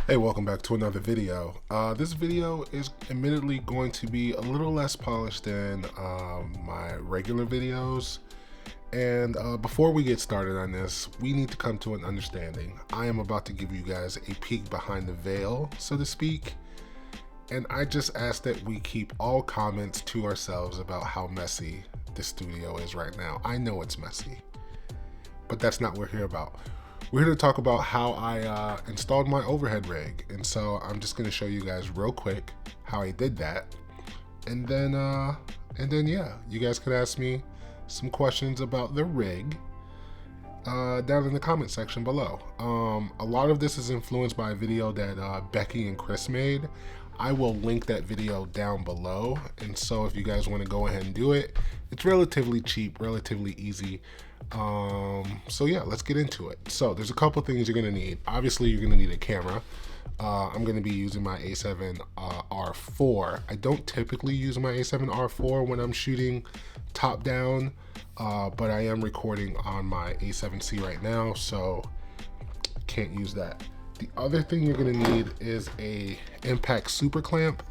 Hey, welcome back to another video. This video is admittedly going to be a little less polished than my regular videos. And before we get started on this, we need to come to an understanding. I am about to give you guys a peek behind the veil, so to speak. And I just ask that we keep all comments to ourselves about how messy this studio is right now. I know it's messy, but that's not what we're here about. We're here to talk about how I installed my overhead rig. And so I'm just gonna show you guys real quick how I did that. And then yeah, you guys could ask me some questions about the rig down in the comment section below. A lot of this is influenced by a video that Becky and Chris made. I will link that video down below. And so if you guys wanna go ahead and do it, it's relatively cheap, relatively easy. So yeah, let's get into it. So there's a couple things you're gonna need. Obviously, you're gonna need a camera. I'm gonna be using my A7R4. I don't typically use my A7R4 when I'm shooting top down, but I am recording on my A7C right now, so can't use that. The other thing you're gonna need is a impact super clamp.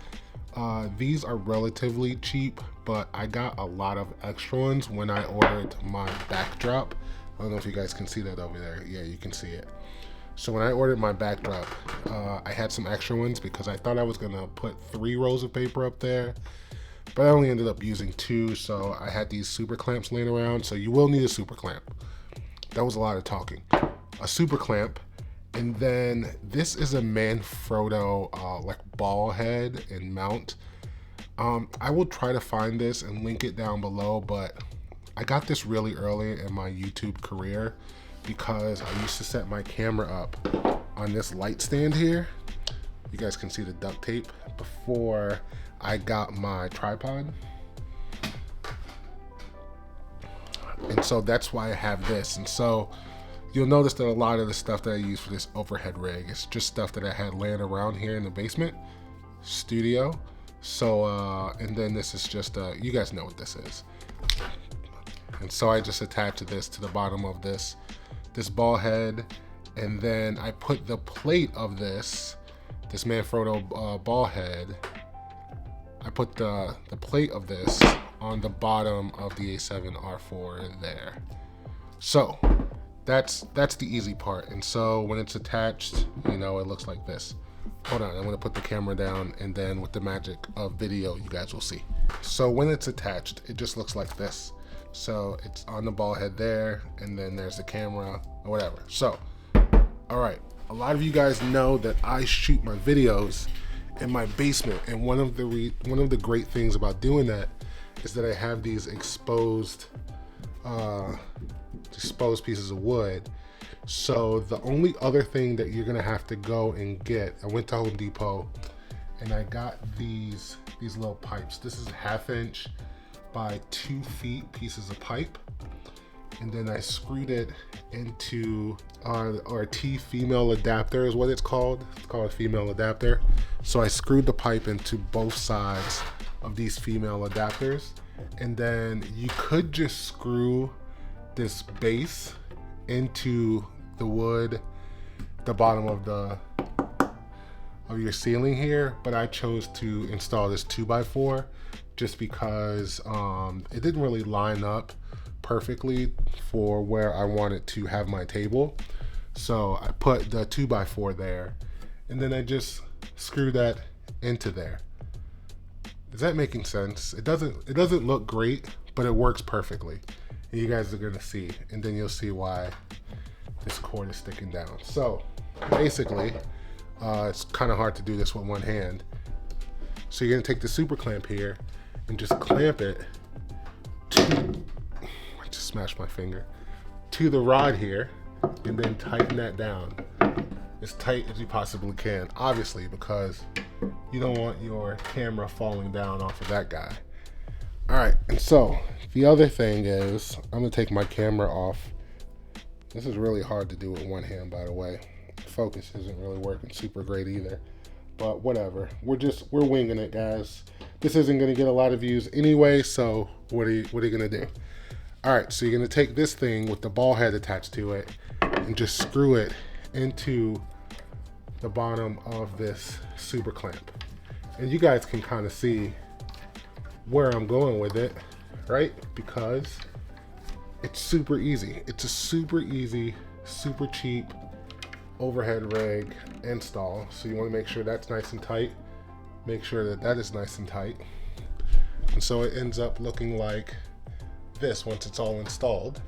These are relatively cheap, but I got a lot of extra ones when I ordered my backdrop. I don't know if you guys can see that over there. Yeah, you can see it. So when I ordered my backdrop, I had some extra ones because I thought I was gonna put 3 rolls of paper up there, but I only ended up using 2, so I had these super clamps laying around. So you will need a super clamp. That was a lot of talking. A super clamp. And then this is a Manfrotto like ball head and mount. I will try to find this and link it down below, but I got this really early in my YouTube career because I used to set my camera up on this light stand here. You guys can see the duct tape before I got my tripod. And so that's why I have this. And so you'll notice that a lot of the stuff that I use for this overhead rig is just stuff that I had laying around here in the basement studio. So, and then this is just, you guys know what this is. And so I just attached this to the bottom of this ball head. And then I put the plate of this Manfrotto ball head, I put the plate of this on the bottom of the A7R4 there. So, that's the easy part. And so when it's attached, you know, it looks like this. Hold on, I'm gonna put the camera down, and then with the magic of video, you guys will see. So when it's attached, it just looks like this. So it's on the ball head there, and then there's the camera or whatever. So, all right, a lot of you guys know that I shoot my videos in my basement, and one of the great things about doing that is that I have these exposed pieces of wood. So the only other thing that you're gonna have to go and get, I went to Home Depot and I got these little pipes. This is 1/2 inch by 2 feet pieces of pipe, and then I screwed it into our T female adapter is what it's called. It's called a female adapter. So I screwed the pipe into both sides of these female adapters, and then you could just screw this base into the wood, the bottom of your ceiling here, but I chose to install this 2x4 just because it didn't really line up perfectly for where I wanted to have my table. So I put the 2x4 there, and then I just screw that into there. Is that making sense? It doesn't look great, but it works perfectly. And you guys are gonna see, and then you'll see why this cord is sticking down. So basically, it's kind of hard to do this with one hand. So you're gonna take the super clamp here and just clamp it to, I just smashed my finger, to the rod here, and then tighten that down as tight as you possibly can, obviously, because you don't want your camera falling down off of that guy. All right, and so the other thing is, I'm gonna take my camera off. This is really hard to do with one hand, by the way. Focus isn't really working super great either, but whatever. We're winging it, guys. This isn't gonna get a lot of views anyway, so what are you gonna do? All right, so you're gonna take this thing with the ball head attached to it and just screw it into the bottom of this super clamp. And you guys can kind of see where I'm going with it, right? Because it's super easy. It's a super easy, super cheap overhead rig install. So you want to make sure that's nice and tight. Make sure that that is nice and tight. And so it ends up looking like this once it's all installed.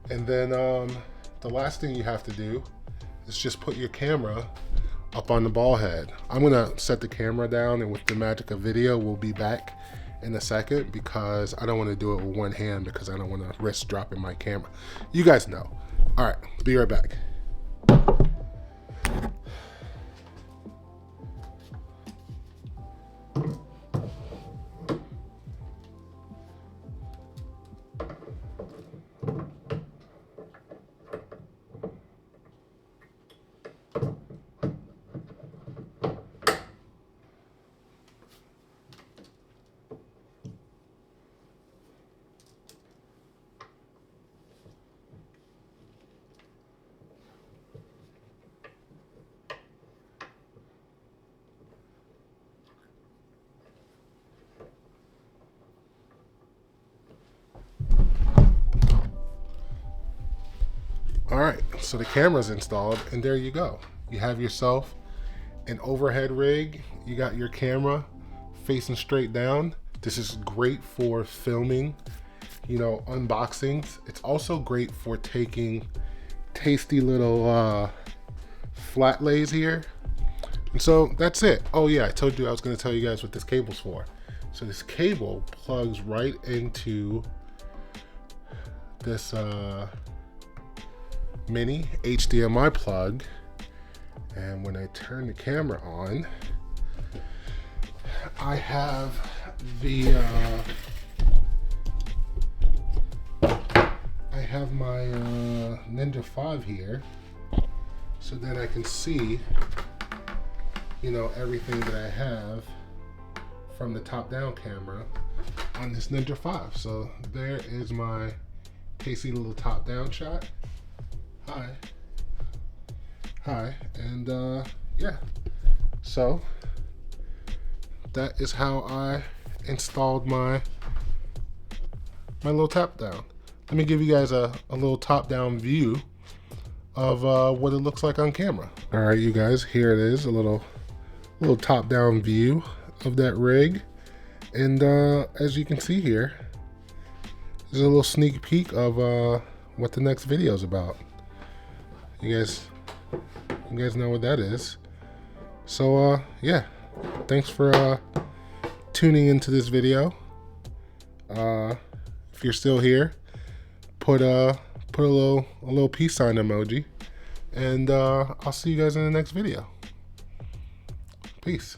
And then the last thing you have to do is just put your camera up on the ball head. I'm gonna set the camera down, and with the magic of video, we'll be back in a second because I don't want to do it with one hand because I don't want to risk dropping my camera. You guys know. All right, be right back. All right, so the camera's installed, and there you go. You have yourself an overhead rig. You got your camera facing straight down. This is great for filming, you know, unboxings. It's also great for taking tasty little flat lays here. And so that's it. Oh yeah, I told you I was gonna tell you guys what this cable's for. So this cable plugs right into this mini HDMI plug, and when I turn the camera on, I have the my Ninja 5 here, so that I can see, you know, everything that I have from the top-down camera on this Ninja 5. So there is my tasty little top-down shot. Hi, and yeah, so that is how I installed my little top down. Let me give you guys a little top down view of what it looks like on camera. All right, you guys, here it is, a little top down view of that rig, and as you can see here, there's a little sneak peek of what the next video is about. You guys know what that is. So yeah, thanks for tuning into this video. If you're still here, put a little peace sign emoji, and I'll see you guys in the next video. Peace.